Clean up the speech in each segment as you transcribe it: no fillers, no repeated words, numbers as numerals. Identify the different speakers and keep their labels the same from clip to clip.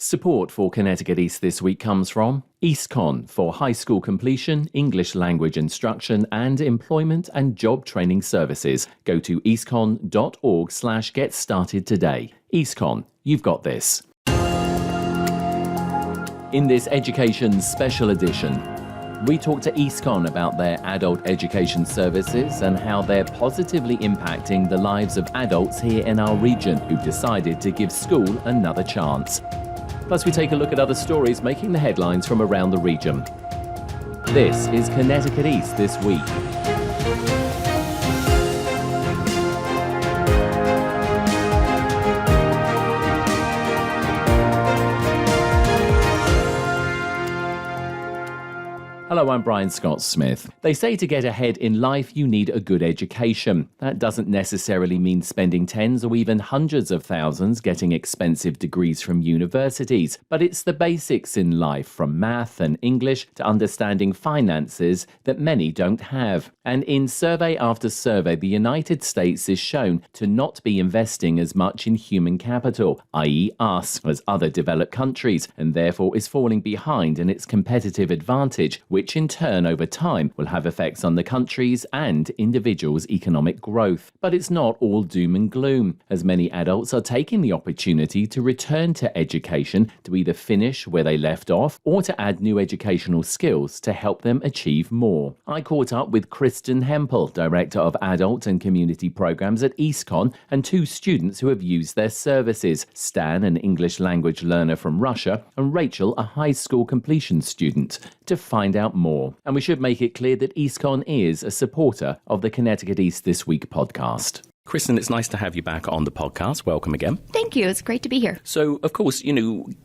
Speaker 1: Support for Connecticut East this week comes from EASTCONN for high school completion, English language instruction and employment and job training services. Go to eastconn.org/get started today. EASTCONN, you've got this. In this education special edition, we talk to EASTCONN about their adult education services and how they're positively impacting the lives of adults here in our region who've decided to give school another chance. Plus, we take a look at other stories making the headlines from around the region. This is Connecticut East This Week. Hello, I'm Brian Scott Smith. They say to get ahead in life, you need a good education. That doesn't necessarily mean spending tens or even hundreds of thousands getting expensive degrees from universities, but it's the basics in life, from math and English to understanding finances, that many don't have. And in survey after survey, the United States is shown to not be investing as much in human capital, i.e. us, as other developed countries, and therefore is falling behind in its competitive advantage, which in turn over time will have effects on the country's and individuals' economic growth. But it's not all doom and gloom, as many adults are taking the opportunity to return to education to either finish where they left off or to add new educational skills to help them achieve more. I caught up with Kristen Hempel, Director of Adult and Community Programs at EASTCONN, and two students who have used their services, Stan, an English language learner from Russia, and Rachel, a high school completion student, to find out more. And we should make it clear that EASTCONN is a supporter of the Connecticut East This Week podcast. Kristen, it's nice to have you back on the podcast. Welcome again.
Speaker 2: Thank you. It's great to be here.
Speaker 1: So, of course,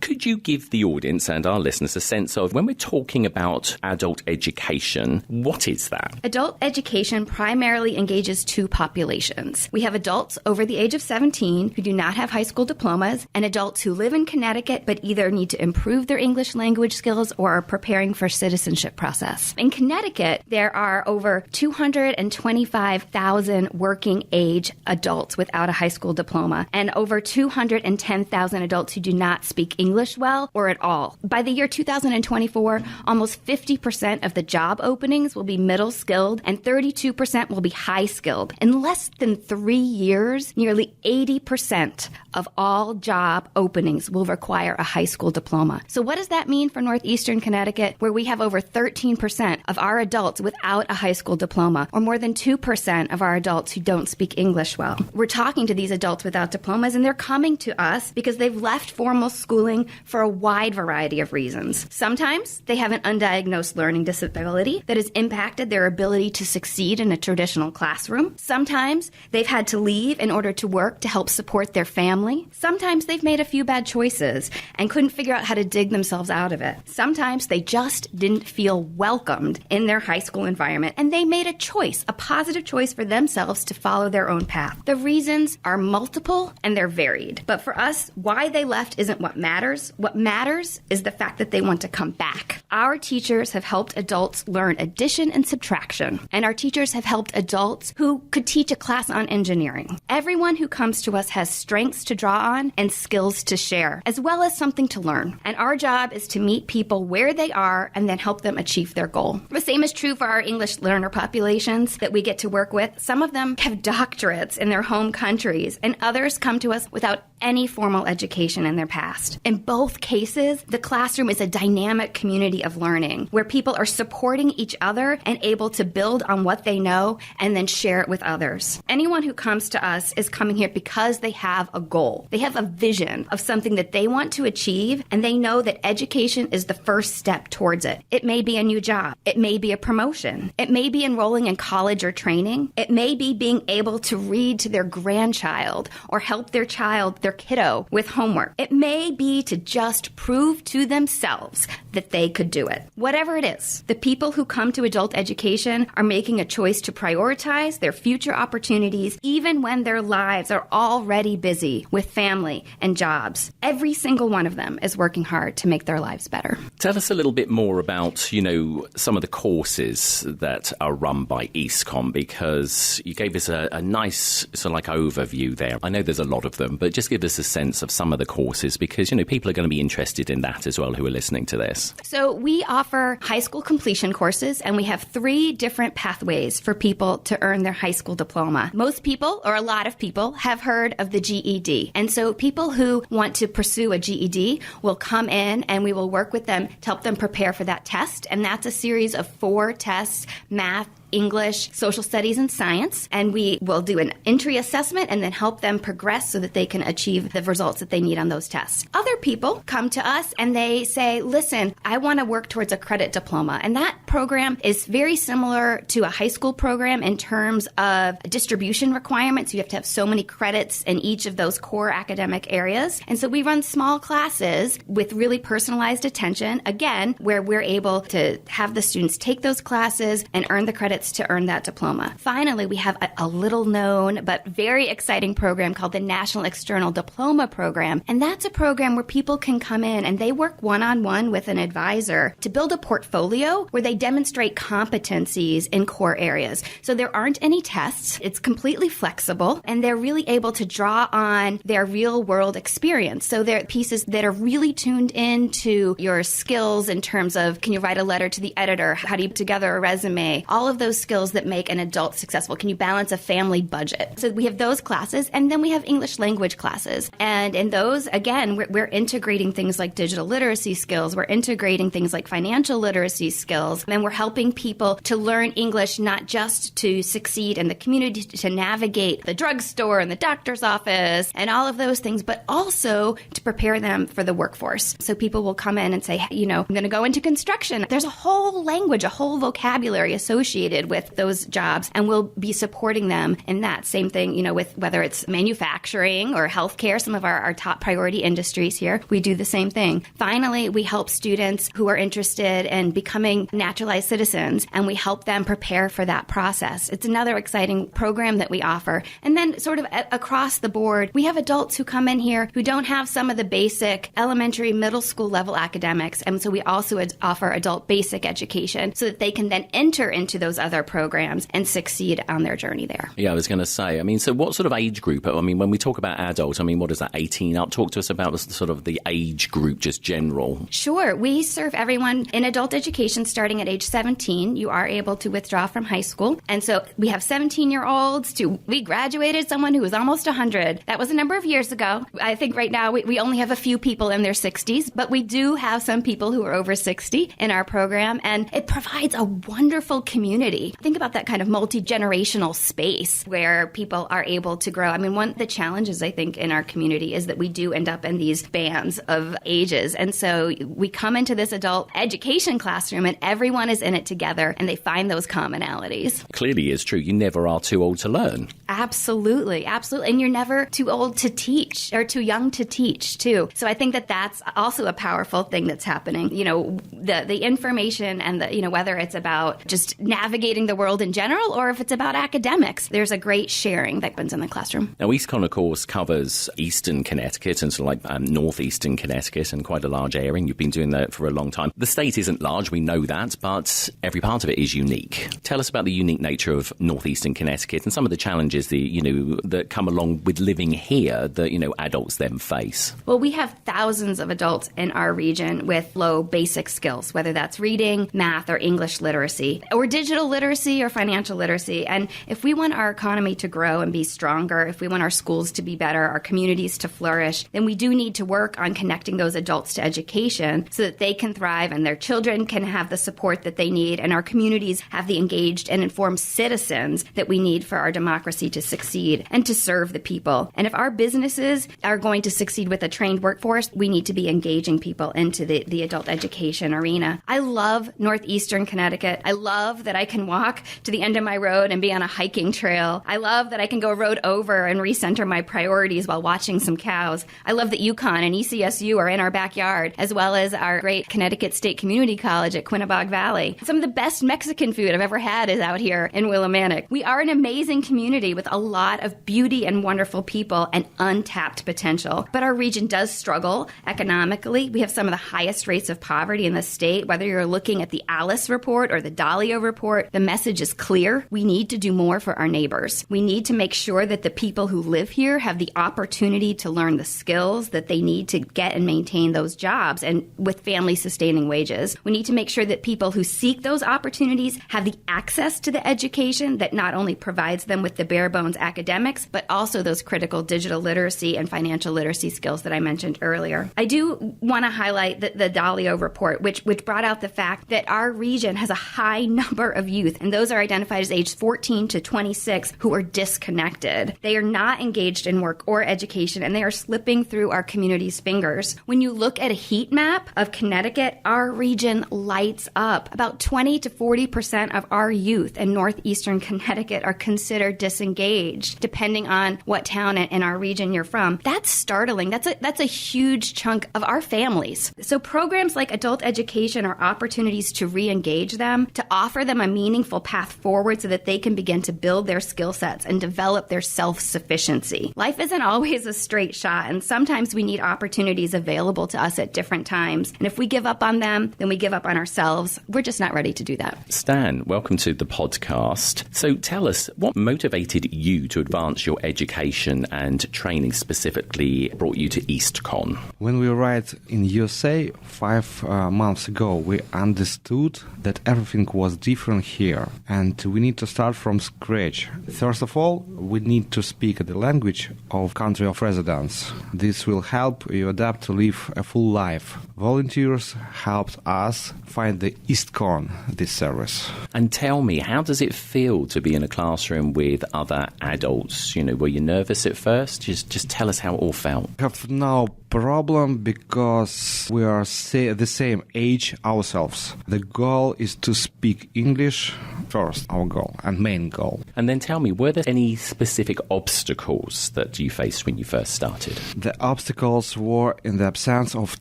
Speaker 1: could you give the audience and our listeners a sense of, when we're talking about adult education, what is that?
Speaker 2: Adult education primarily engages two populations. We have adults over the age of 17 who do not have high school diplomas, and adults who live in Connecticut but either need to improve their English language skills or are preparing for citizenship process. In Connecticut, there are over 225,000 working age adults without a high school diploma, and over 210,000 adults who do not speak English well or at all. By the year 2024, almost 50% of the job openings will be middle skilled and 32% will be high skilled. In less than 3 years, nearly 80% of all job openings will require a high school diploma. So what does that mean for Northeastern Connecticut, where we have over 13% of our adults without a high school diploma, or more than 2% of our adults who don't speak English well? We're talking to these adults without diplomas, and they're coming to us because they've left formal schooling for a wide variety of reasons. Sometimes they have an undiagnosed learning disability that has impacted their ability to succeed in a traditional classroom. Sometimes they've had to leave in order to work to help support their family. Sometimes they've made a few bad choices and couldn't figure out how to dig themselves out of it. Sometimes they just didn't feel welcomed in their high school environment, and they made a choice, a positive choice for themselves to follow their own path. The reasons are multiple and they're varied. But for us, why they left isn't what matters. What matters is the fact that they want to come back. Our teachers have helped adults learn addition and subtraction, and our teachers have helped adults who could teach a class on engineering. Everyone who comes to us has strengths to draw on and skills to share, as well as something to learn. And our job is to meet people where they are and then help them achieve their goal. The same is true for our English learner populations that we get to work with. Some of them have doctorates in their home countries, and others come to us without any formal education in their past. In both cases, the classroom is a dynamic community of learning where people are supporting each other and able to build on what they know and then share it with others. Anyone who comes to us is coming here because they have a goal. They have a vision of something that they want to achieve, and they know that education is the first step towards it. It may be a new job. It may be a promotion. It may be enrolling in college or training. It may be being able to read to their grandchild or help their kiddo with homework. It may be to just prove to themselves that they could do it. Whatever it is, the people who come to adult education are making a choice to prioritize their future opportunities even when their lives are already busy with family and jobs. Every single one of them is working hard to make their lives better.
Speaker 1: Tell us a little bit more about, some of the courses that are run by EASTCONN, because you gave us a nice nice sort of like overview there. I know there's a lot of them, but just give us a sense of some of the courses because, people are going to be interested in that as well who are listening to this.
Speaker 2: So we offer high school completion courses, and we have 3 different pathways for people to earn their high school diploma. Most people, or a lot of people, have heard of the GED. And so people who want to pursue a GED will come in and we will work with them to help them prepare for that test. And that's a series of 4 tests: math, English, social studies, and science. And we will do an entry assessment and then help them progress so that they can achieve the results that they need on those tests. Other people come to us and they say, listen, I want to work towards a credit diploma. And that program is very similar to a high school program in terms of distribution requirements. You have to have so many credits in each of those core academic areas. And so we run small classes with really personalized attention, again, where we're able to have the students take those classes and earn the credits to earn that diploma. Finally, we have a little known but very exciting program called the National External Diploma Program. And that's a program where people can come in and they work one-on-one with an advisor to build a portfolio where they demonstrate competencies in core areas. So there aren't any tests. It's completely flexible, and they're really able to draw on their real-world experience. So they're pieces that are really tuned into your skills in terms of, can you write a letter to the editor? How do you put together a resume? All of those skills that make an adult successful. Can you balance a family budget? So we have those classes, and then we have English language classes. And in those, again, we're integrating things like digital literacy skills. We're integrating things like financial literacy skills. And we're helping people to learn English not just to succeed in the community, to navigate the drugstore and the doctor's office and all of those things, but also to prepare them for the workforce. So people will come in and say, I'm going to go into construction. There's a whole language, a whole vocabulary associated with those jobs, and we'll be supporting them in that. Same thing, with whether it's manufacturing or healthcare, some of our top priority industries here, we do the same thing. Finally, we help students who are interested in becoming naturalized citizens, and we help them prepare for that process. It's another exciting program that we offer. And then sort of across the board, we have adults who come in here who don't have some of the basic elementary, middle school level academics. And so we also offer adult basic education so that they can then enter into those other programs and succeed on their journey there.
Speaker 1: Yeah, I was going to say, so what sort of age group? When we talk about adult, what is that, 18 up? Talk to us about sort of the age group, just general.
Speaker 2: Sure. We serve everyone in adult education starting at age 17. You are able to withdraw from high school. And so we have 17-year-olds we graduated someone who was almost 100. That was a number of years ago. I think right now we only have a few people in their 60s, but we do have some people who are over 60 in our program, and it provides a wonderful community. Think about that kind of multi-generational space where people are able to grow. One of the challenges I think in our community is that we do end up in these bands of ages. And so we come into this adult education classroom and everyone is in it together and they find those commonalities.
Speaker 1: Clearly it's true. You never are too old to learn.
Speaker 2: Absolutely. Absolutely. And you're never too old to teach or too young to teach too. So I think that that's also a powerful thing that's happening. The information and whether it's about just navigating the world in general or if it's about academics, there's a great sharing that happens in the classroom.
Speaker 1: Now, EASTCONN, of course, covers eastern Connecticut and sort of like northeastern Connecticut, and quite a large area. And you've been doing that for a long time. The state isn't large, we know that, but every part of it is unique. Tell us about the unique nature of northeastern Connecticut and some of the challenges that come along with living here that, adults then face.
Speaker 2: Well, we have thousands of adults in our region with low basic skills, whether that's reading, math, or English literacy, or digital literacy or financial literacy. And if we want our economy to grow and be stronger, if we want our schools to be better, our communities to flourish, then we do need to work on connecting those adults to education so that they can thrive and their children can have the support that they need and our communities have the engaged and informed citizens that we need for our democracy to succeed and to serve the people. And if our businesses are going to succeed with a trained workforce, we need to be engaging people into the adult education arena. I love northeastern Connecticut. I love that I can walk to the end of my road and be on a hiking trail. I love that I can go road over and recenter my priorities while watching some cows. I love that UConn and ECSU are in our backyard, as well as our great Connecticut State Community College at Quinebaug Valley. Some of the best Mexican food I've ever had is out here in Willimantic. We are an amazing community with a lot of beauty and wonderful people and untapped potential. But our region does struggle economically. We have some of the highest rates of poverty in the state, whether you're looking at the Alice report or the Dalio report. the message is clear. We need to do more for our neighbors. We need to make sure that the people who live here have the opportunity to learn the skills that they need to get and maintain those jobs and with family-sustaining wages. We need to make sure that people who seek those opportunities have the access to the education that not only provides them with the bare-bones academics, but also those critical digital literacy and financial literacy skills that I mentioned earlier. I do want to highlight the Dalio report, which brought out the fact that our region has a high number of youth, and those are identified as age 14 to 26, who are disconnected. They are not engaged in work or education, and they are slipping through our community's fingers. When you look at a heat map of Connecticut, our region lights up. About 20 to 40% of our youth in northeastern Connecticut are considered disengaged, depending on what town in our region you're from. That's startling. That's a huge chunk of our families. So programs like adult education are opportunities to re-engage them, to offer them a meaningful path forward so that they can begin to build their skill sets and develop their self-sufficiency. Life isn't always a straight shot, and sometimes we need opportunities available to us at different times. And if we give up on them, then we give up on ourselves. We're just not ready to do that.
Speaker 1: Stan, welcome to the podcast. So tell us, what motivated you to advance your education and training, specifically brought you to EASTCONN?
Speaker 3: When we arrived in USA 5 months ago, we understood that everything was different here, and we need to start from scratch. First of all, we need to speak the language of country of residence. This will help you adapt to live a full life. Volunteers helped us find the EASTCONN, this service.
Speaker 1: And tell me, how does it feel to be in a classroom with other adults? You know, were you nervous at first? Just tell us how it all felt.
Speaker 3: We have no problem because we are the same age ourselves. The goal is to speak English first, our goal and main goal.
Speaker 1: And then tell me, were there any specific obstacles that you faced when you first started?
Speaker 3: The obstacles were in the absence of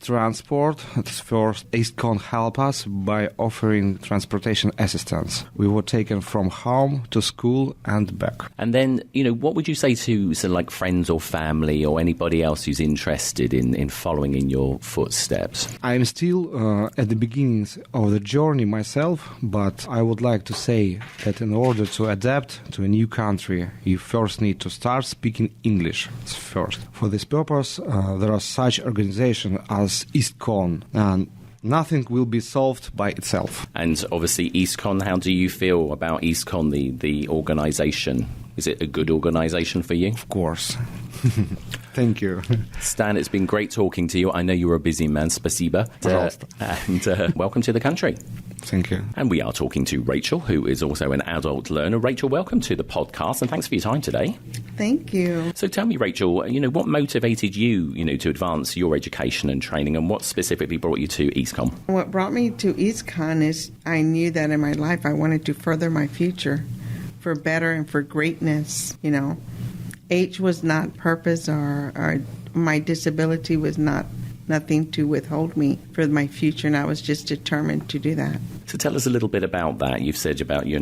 Speaker 3: transport. At first, EASTCONN helped us by offering transportation assistance. We were taken from home to school and back.
Speaker 1: And then, you know, what would you say to like friends or family or anybody else who's interested in following in your footsteps?
Speaker 3: I am still at the beginnings of the journey myself, but I would like to say that in order to adapt to a new country, you first need to start speaking English first. For this purpose, there are such organizations as EASTCONN, and nothing will be solved by itself.
Speaker 1: And obviously, EASTCONN, how do you feel about EASTCONN, the organization? Is it a good organization for you?
Speaker 3: Of course. Thank you.
Speaker 1: Stan, it's been great talking to you. I know you're a busy man. Spasiba. And welcome to the country.
Speaker 3: Thank you.
Speaker 1: And we are talking to Rachel, who is also an adult learner. Rachel, welcome to the podcast, and thanks for your time today.
Speaker 4: Thank you.
Speaker 1: So tell me, Rachel, you know, what motivated you, to advance your education and training, and what specifically brought you to EASTCONN?
Speaker 4: What brought me to EASTCONN is I knew that in my life I wanted to further my future for better and for greatness, Age was not purpose, or my disability was nothing to withhold me for my future, and I was just determined to do that.
Speaker 1: So tell us a little bit about that. You've said about, you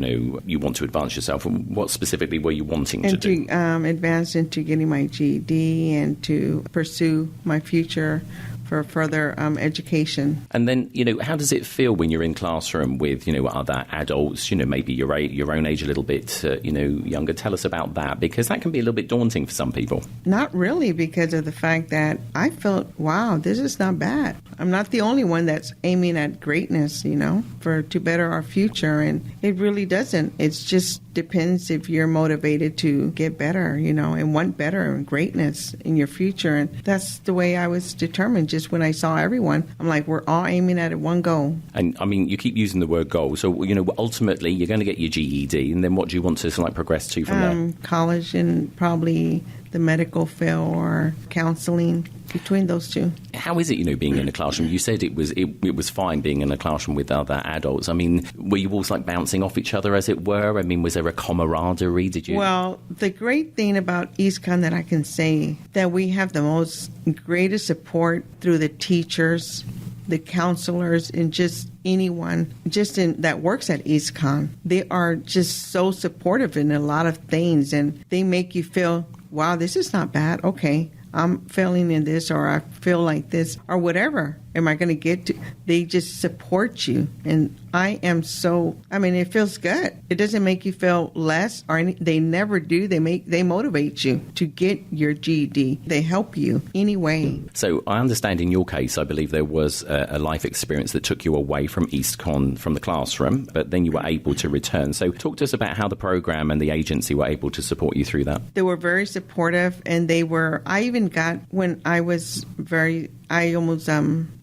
Speaker 1: want to advance yourself. What specifically were you wanting to do?
Speaker 4: And to advance into getting my GED and to pursue my future for further education.
Speaker 1: And then, how does it feel when you're in classroom with, other adults, maybe your own age, a little bit, younger? Tell us about that, because that can be a little bit daunting for some people.
Speaker 4: Not really, because of the fact that I felt, wow, this is not bad. I'm not the only one that's aiming at greatness, to better our future. And it really doesn't. It just depends if you're motivated to get better, and want better and greatness in your future. And that's the way I was determined. Just when I saw everyone, I'm like, we're all aiming at one goal. And
Speaker 1: I mean, you keep using the word goal. So, ultimately, you're going to get your GED. And then what do you want to progress to from there?
Speaker 4: College and probably the medical field or counseling, between those two.
Speaker 1: How is it, being in a classroom? You said it was fine being in a classroom with other adults. I mean, were you all bouncing off each other, as it were? I mean, was there a camaraderie? Did you?
Speaker 4: Well, the great thing about EASTCONN that I can say that we have the most greatest support through the teachers, the counselors, and just anyone that works at EASTCONN. They are just so supportive in a lot of things, and they make you feel, wow, this is not bad. Okay, I'm failing in this, or I feel like this, or whatever. am I going to get to? They just support you. And it feels good. It doesn't make you feel less they never do. They motivate you to get your GED. They help you anyway.
Speaker 1: So I understand in your case, I believe there was a life experience that took you away from EASTCONN, from the classroom, but then you were able to return. So talk to us about how the program and the agency were able to support you through that.
Speaker 4: They were very supportive, and I even got, when I was I almost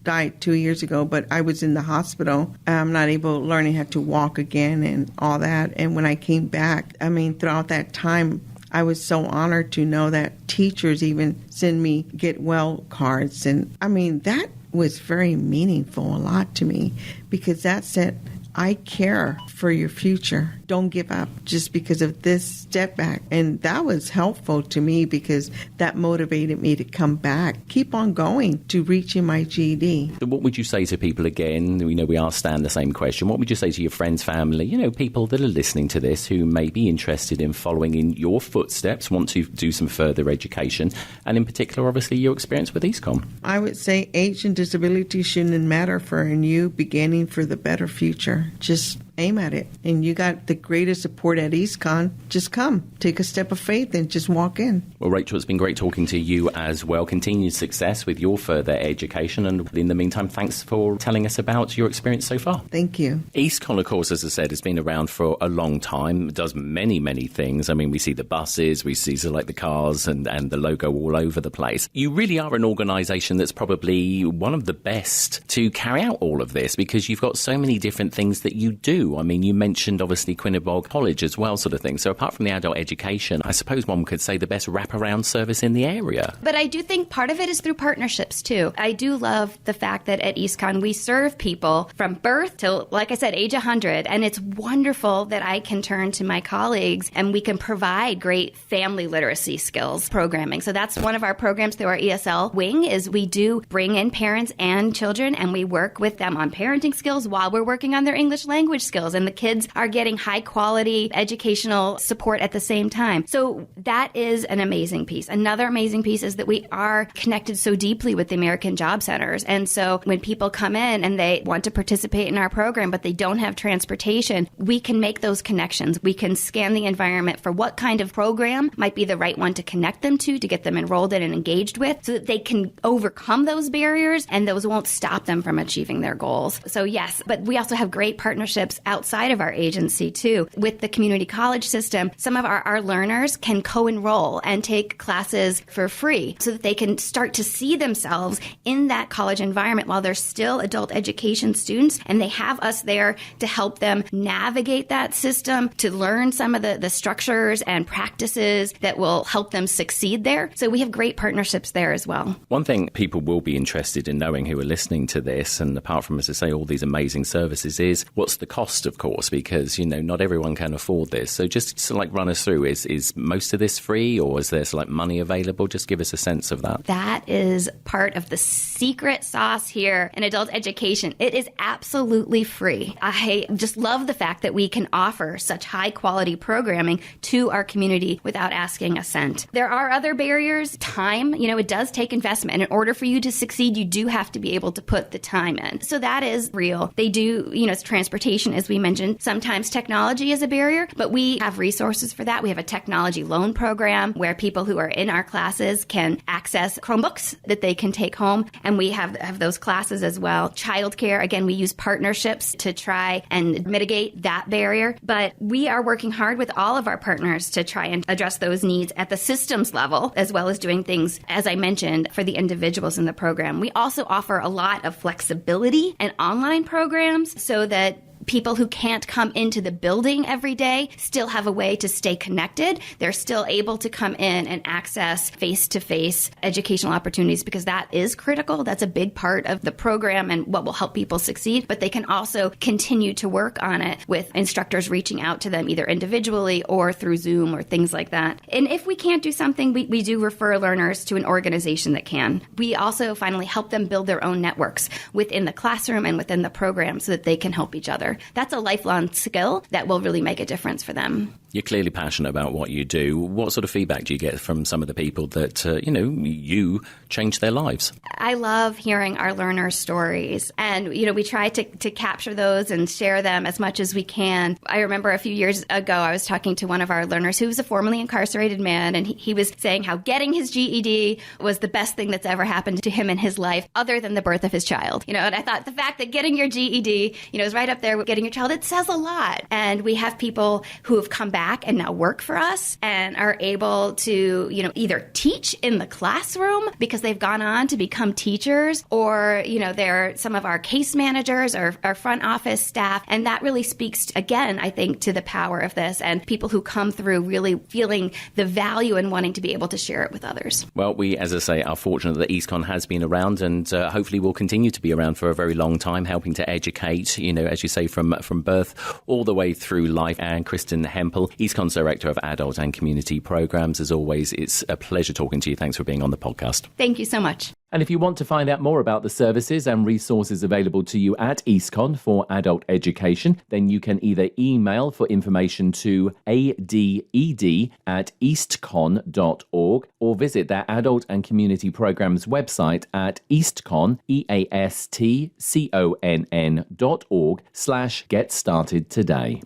Speaker 4: died 2 years ago, but I was in the hospital. I'm not learning how to walk again and all that. And when I came back, throughout that time, I was so honored to know that teachers even send me get well cards. And that was very meaningful, a lot to me, because that said, I care for your future. Don't give up just because of this step back. And that was helpful to me because that motivated me to come back, keep on going to reaching my GED.
Speaker 1: What would you say to people again? We asked Stan the same question. What would you say to your friends, family, people that are listening to this who may be interested in following in your footsteps, want to do some further education, and in particular, obviously, your experience with EASTCONN?
Speaker 4: I would say age and disability shouldn't matter for a new beginning for the better future. Just aim at it. And you got the greatest support at EASTCONN. Just come, take a step of faith and just walk in.
Speaker 1: Well, Rachel, it's been great talking to you as well. Continued success with your further education. And in the meantime, thanks for telling us about your experience so far.
Speaker 4: Thank you.
Speaker 1: EASTCONN, of course, as I said, has been around for a long time. It does many, many things. We see the buses, we see the cars and the logo all over the place. You really are an organisation that's probably one of the best to carry out all of this because you've got so many different things that you do. You mentioned obviously Quinebaug College as well, sort of thing. So apart from the adult education, I suppose one could say the best wraparound service in the area.
Speaker 2: But I do think part of it is through partnerships too. I do love the fact that at EASTCONN we serve people from birth till, like I said, age 100. And it's wonderful that I can turn to my colleagues and we can provide great family literacy skills programming. So that's one of our programs through our ESL wing is we do bring in parents and children and we work with them on parenting skills while we're working on their English language skills. And the kids are getting high quality educational support at the same time. So that is an amazing piece. Another amazing piece is that we are connected so deeply with the American Job Centers. And so when people come in and they want to participate in our program, but they don't have transportation, we can make those connections. We can scan the environment for what kind of program might be the right one to connect them to get them enrolled in and engaged with so that they can overcome those barriers and those won't stop them from achieving their goals. So yes, but we also have great partnerships outside of our agency too. With the community college system, some of our learners can co-enroll and take classes for free so that they can start to see themselves in that college environment while they're still adult education students, and they have us there to help them navigate that system, to learn some of the structures and practices that will help them succeed there. So we have great partnerships there as well.
Speaker 1: One thing people will be interested in knowing who are listening to this, and apart from, as I say, all these amazing services, is what's the cost, of course, because, not everyone can afford this. So just run us through, is most of this free or is there money available? Just give us a sense of that.
Speaker 2: That is part of the secret sauce here in adult education. It is absolutely free. I just love the fact that we can offer such high quality programming to our community without asking a cent. There are other barriers. Time, it does take investment. And in order for you to succeed, you do have to be able to put the time in. So that is real. They do, it's transportation, as we mentioned. Sometimes technology is a barrier, but we have resources for that. We have a technology loan program where people who are in our classes can access Chromebooks that they can take home. And we have those classes as well. Childcare, again, we use partnerships to try and mitigate that barrier. But we are working hard with all of our partners to try and address those needs at the systems level, as well as doing things, as I mentioned, for the individuals in the program. We also offer a lot of flexibility and online programs so that people who can't come into the building every day still have a way to stay connected. They're still able to come in and access face-to-face educational opportunities because that is critical. That's a big part of the program and what will help people succeed. But they can also continue to work on it with instructors reaching out to them either individually or through Zoom or things like that. And if we can't do something, we do refer learners to an organization that can. We also finally help them build their own networks within the classroom and within the program so that they can help each other. future. That's a lifelong skill that will really make a difference for them.
Speaker 5: You're clearly passionate about what you do. What sort of feedback do you get from some of the people that, you changed their lives?
Speaker 2: I love hearing our learners' stories. And, we try to capture those and share them as much as we can. I remember a few years ago, I was talking to one of our learners who was a formerly incarcerated man, and he was saying how getting his GED was the best thing that's ever happened to him in his life, other than the birth of his child. And I thought the fact that getting your GED, is right up there with getting your child, it says a lot. And we have people who have come back and now work for us and are able to, either teach in the classroom because they've gone on to become teachers, or, they're some of our case managers or our front office staff. And that really speaks, again, I think, to the power of this and people who come through really feeling the value and wanting to be able to share it with others.
Speaker 5: Well, we, as I say, are fortunate that EASTCONN has been around and hopefully will continue to be around for a very long time, helping to educate, as you say, from birth all the way through life. And Kristen Hempel, EASTCONN's Director of Adult and Community Programs. As always, it's a pleasure talking to you. Thanks for being on the podcast.
Speaker 2: Thank you so much.
Speaker 1: And if you want to find out more about the services and resources available to you at EASTCONN for adult education, then you can either email for information to aded@eastconn.org or visit their Adult and Community Programs website at EASTCONN, EASTCONN.org/get started today.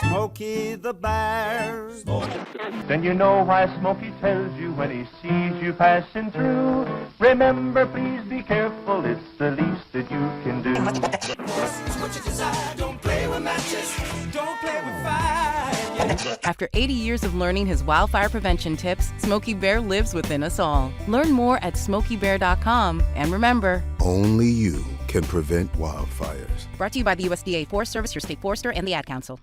Speaker 6: Smokey the Bear.
Speaker 7: Then you know why Smokey tells you when he sees you passing through. Remember, please be careful, it's the least that you can do.
Speaker 6: What you desire, don't play with matches, don't play with fire.
Speaker 8: After 80 years of learning his wildfire prevention tips, Smokey Bear lives within us all. Learn more at SmokeyBear.com. And remember,
Speaker 9: only you can prevent wildfires.
Speaker 8: Brought to you by the USDA Forest Service, your state forester, and the Ad Council.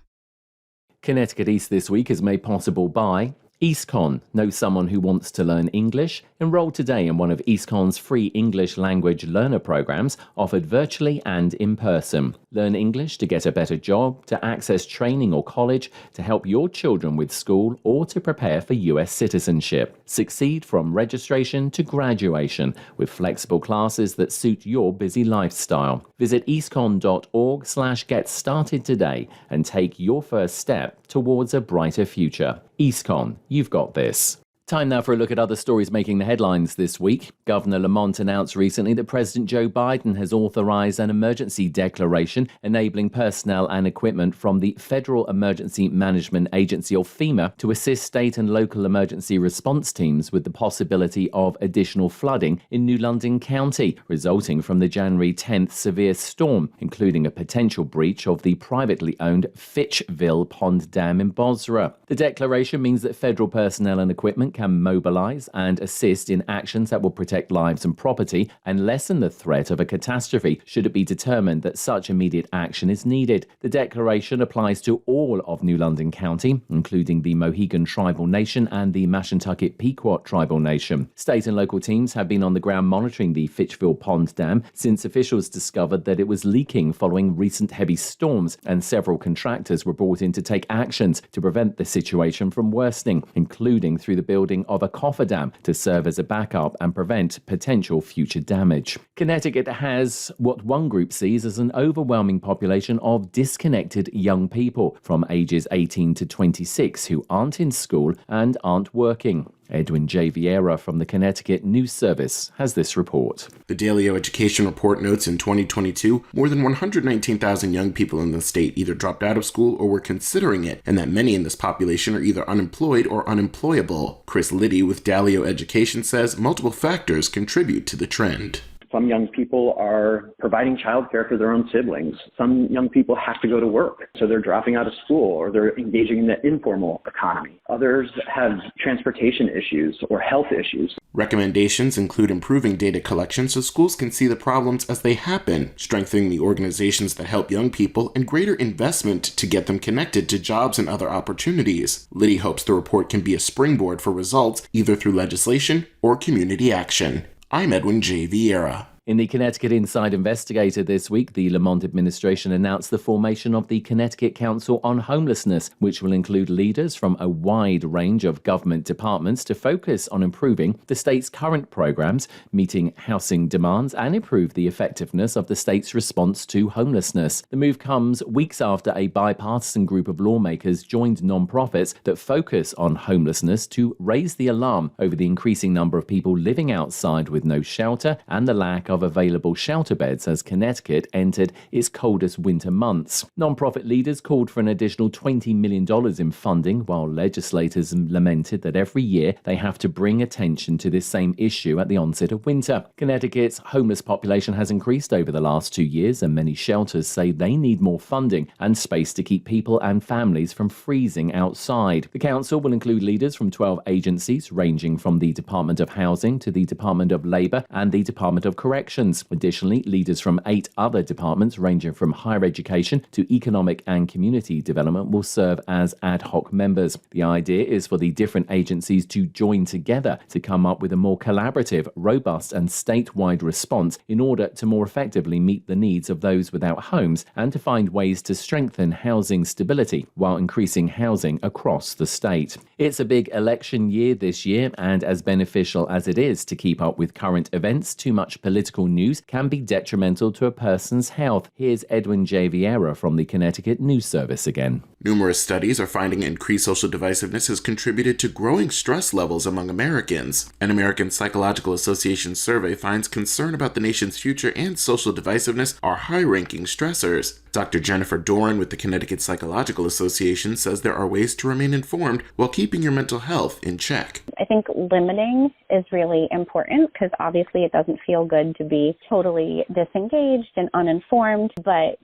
Speaker 1: Connecticut East this week is made possible by EASTCONN. Know someone who wants to learn English? Enroll today in one of EASTCONN's free English language learner programs offered virtually and in person. Learn English to get a better job, to access training or college, to help your children with school, or to prepare for US citizenship. Succeed from registration to graduation with flexible classes that suit your busy lifestyle. Visit eastconn.org/get started today and take your first step towards a brighter future. EASTCONN, you've got this. Time now for a look at other stories making the headlines this week. Governor Lamont announced recently that President Joe Biden has authorized an emergency declaration enabling personnel and equipment from the Federal Emergency Management Agency, or FEMA, to assist state and local emergency response teams with the possibility of additional flooding in New London County, resulting from the January 10th severe storm, including a potential breach of the privately owned Fitchville Pond Dam in Bosra. The declaration means that federal personnel and equipment can mobilize and assist in actions that will protect lives and property and lessen the threat of a catastrophe should it be determined that such immediate action is needed. The declaration applies to all of New London County, including the Mohegan Tribal Nation and the Mashantucket Pequot Tribal Nation. State and local teams have been on the ground monitoring the Fitchville Pond Dam since officials discovered that it was leaking following recent heavy storms, and several contractors were brought in to take actions to prevent the situation from worsening, including through the building of a cofferdam to serve as a backup and prevent potential future damage. Connecticut has what one group sees as an overwhelming population of disconnected young people from ages 18 to 26 who aren't in school and aren't working. Edwin J. Vieira from the Connecticut News Service has this report.
Speaker 10: The Dalio Education Report notes in 2022, more than 119,000 young people in the state either dropped out of school or were considering it, and that many in this population are either unemployed or unemployable. Chris Liddy with Dalio Education says multiple factors contribute to the trend.
Speaker 11: Some young people are providing childcare for their own siblings. Some young people have to go to work, so they're dropping out of school or they're engaging in the informal economy. Others have transportation issues or health issues.
Speaker 10: Recommendations include improving data collection so schools can see the problems as they happen, strengthening the organizations that help young people, and greater investment to get them connected to jobs and other opportunities. Liddy hopes the report can be a springboard for results either through legislation or community action. I'm Edwin J. Vieira.
Speaker 1: In the Connecticut Inside Investigator this week, the Lamont administration announced the formation of the Connecticut Council on Homelessness, which will include leaders from a wide range of government departments to focus on improving the state's current programs, meeting housing demands, and improve the effectiveness of the state's response to homelessness. The move comes weeks after a bipartisan group of lawmakers joined nonprofits that focus on homelessness to raise the alarm over the increasing number of people living outside with no shelter and the lack of available shelter beds as Connecticut entered its coldest winter months. Nonprofit leaders called for an additional $20 million in funding, while legislators lamented that every year they have to bring attention to this same issue at the onset of winter. Connecticut's homeless population has increased over the last 2 years, and many shelters say they need more funding and space to keep people and families from freezing outside. The council will include leaders from 12 agencies, ranging from the Department of Housing to the Department of Labor and the Department of Corrections. Additionally, leaders from 8 other departments, ranging from higher education to economic and community development, will serve as ad hoc members. The idea is for the different agencies to join together to come up with a more collaborative, robust, and statewide response in order to more effectively meet the needs of those without homes and to find ways to strengthen housing stability while increasing housing across the state. It's a big election year this year, and as beneficial as it is to keep up with current events, too much political news can be detrimental to a person's health. Here's Edwin J. Vieira from the Connecticut News Service again.
Speaker 10: Numerous studies are finding increased social divisiveness has contributed to growing stress levels among Americans. An American Psychological Association survey finds concern about the nation's future and social divisiveness are high-ranking stressors. Dr. Jennifer Doran with the Connecticut Psychological Association says there are ways to remain informed while keeping your mental health in check.
Speaker 12: I think limiting is really important because obviously it doesn't feel good to be totally disengaged and uninformed, but,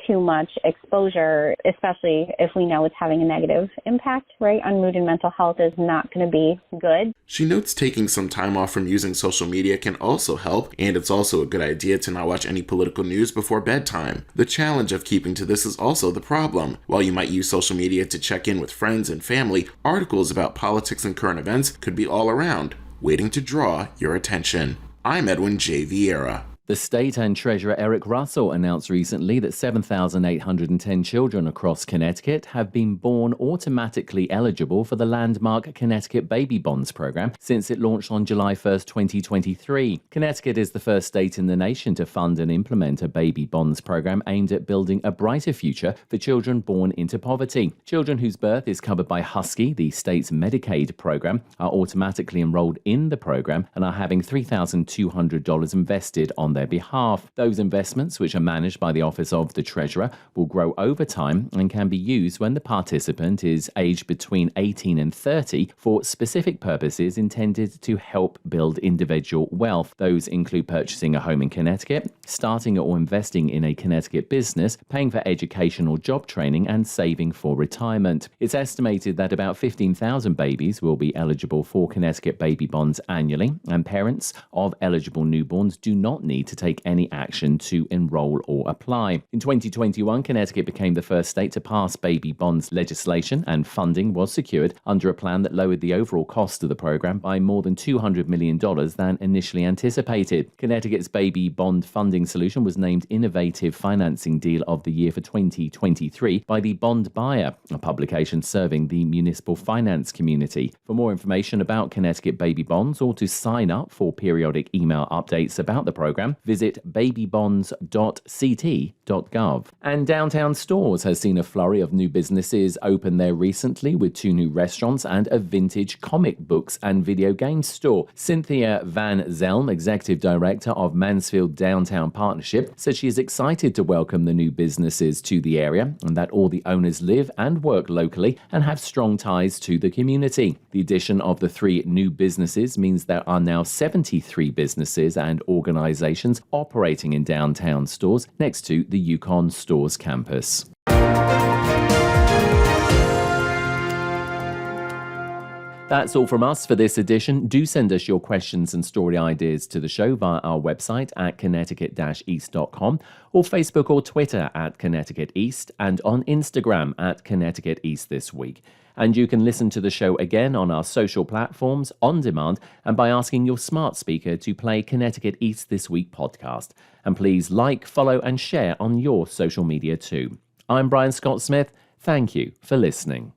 Speaker 12: too much exposure, especially if we know it's having a negative impact, right, on mood and mental health is not going to be good.
Speaker 10: She notes taking some time off from using social media can also help, and it's also a good idea to not watch any political news before bedtime. The challenge of keeping to this is also the problem. While you might use social media to check in with friends and family, articles about politics and current events could be all around, waiting to draw your attention. I'm Edwin J. Vieira.
Speaker 1: The state and Treasurer Eric Russell announced recently that 7,810 children across Connecticut have been born automatically eligible for the landmark Connecticut Baby Bonds program since it launched on July 1st, 2023. Connecticut is the first state in the nation to fund and implement a baby bonds program aimed at building a brighter future for children born into poverty. Children whose birth is covered by Husky, the state's Medicaid program, are automatically enrolled in the program and are having $3,200 invested on their behalf. Those investments, which are managed by the Office of the Treasurer, will grow over time and can be used when the participant is aged between 18 and 30 for specific purposes intended to help build individual wealth. Those include purchasing a home in Connecticut, starting or investing in a Connecticut business, paying for education or job training, and saving for retirement. It's estimated that about 15,000 babies will be eligible for Connecticut baby bonds annually, and parents of eligible newborns do not need to take any action to enroll or apply. In 2021, Connecticut became the first state to pass baby bonds legislation, and funding was secured under a plan that lowered the overall cost of the program by more than $200 million than initially anticipated. Connecticut's baby bond funding solution was named Innovative Financing Deal of the Year for 2023 by the Bond Buyer, a publication serving the municipal finance community. For more information about Connecticut baby bonds or to sign up for periodic email updates about the program, visit babybonds.ct.gov. And Downtown Stores has seen a flurry of new businesses open there recently, with 2 new restaurants and a vintage comic books and video games store. Cynthia Van Zelm, Executive Director of Mansfield Downtown Partnership, said she is excited to welcome the new businesses to the area and that all the owners live and work locally and have strong ties to the community. The addition of the 3 new businesses means there are now 73 businesses and organizations operating in Downtown Stores next to the EASTCONN Stores campus. That's all from us for this edition. Do send us your questions and story ideas to the show via our website at connecticut-east.com or Facebook or Twitter at Connecticut East and on Instagram at Connecticut East This Week. And you can listen to the show again on our social platforms, on demand, and by asking your smart speaker to play Connecticut East This Week podcast. And please like, follow, and share on your social media too. I'm Brian Scott Smith. Thank you for listening.